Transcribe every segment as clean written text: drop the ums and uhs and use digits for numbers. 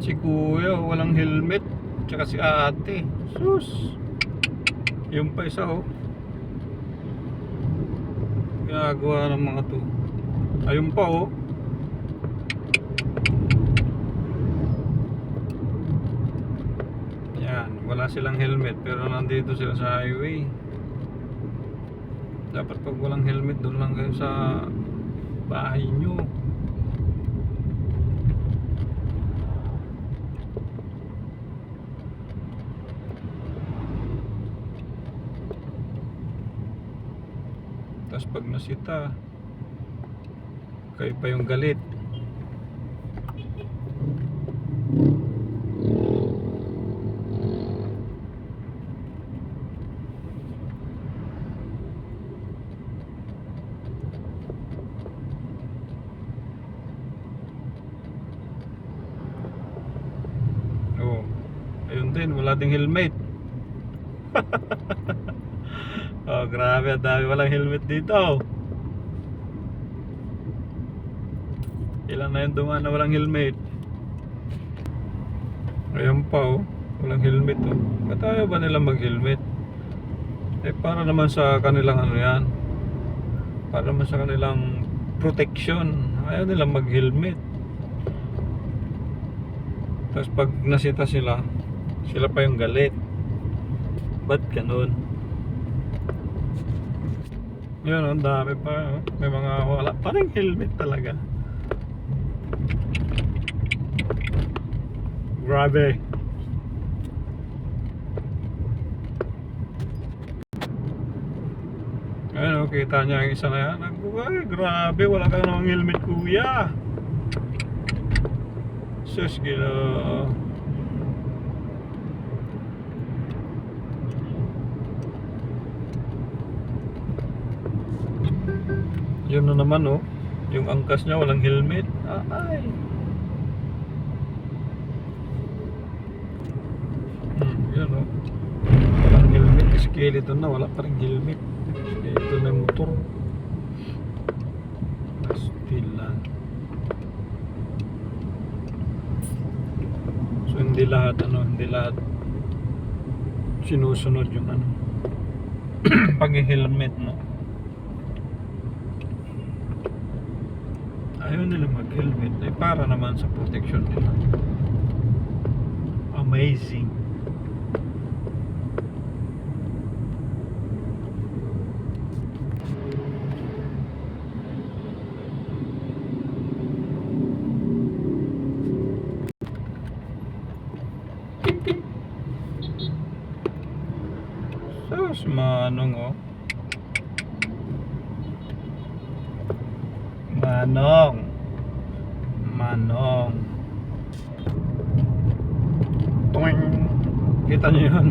Si kuya walang helmet, tsaka si ate. Sus. Yung pa isa oh. Ginagawa ng mga to. Ayun pa oh. Yan, wala silang helmet pero nandito sila sa highway. Dapat pag walang helmet doon lang kayo sa bahay nyo. Tapos pag nasita, kayo pa yung galit. Oh, ayun din, wala ding helmet. Oh, grabe, ang dami walang helmet dito. Ilan na yung dumaan na walang helmet. Ayan pa oh, walang helmet oh. Ba't ayaw ba nila mag-helmet? Eh para naman sa kanilang ano yan, para naman sa kanilang protection. Ayaw nila mag-helmet. Tapos pag nasita sila, sila pa yung galit. Ba't ganun? Yun, ang dami pa oh. May mga wala pa rin helmet talaga. Grabe. Ayun, kita niya yung isa na yan. Ay, grabe, wala ka namang helmet, kuya. Sus, gila. Yun na naman, oh. Yung angkas niya, walang helmet. Ay. Yun, oh. Walang helmet. Skeleton na, wala pa rin helmet. Ito na yung motor. Pastilan. So hindi lahat hindi lahat sinusunod yung pag-helmet, no. Ayaw nila mag-helmet ay para naman sa protection nila. Amazing. Sus, manong oh. Manong. Tuwing. Kita niyo yun.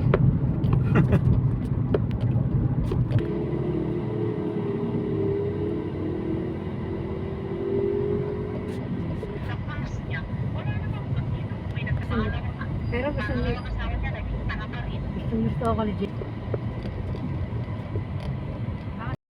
Pero gusto ako legit.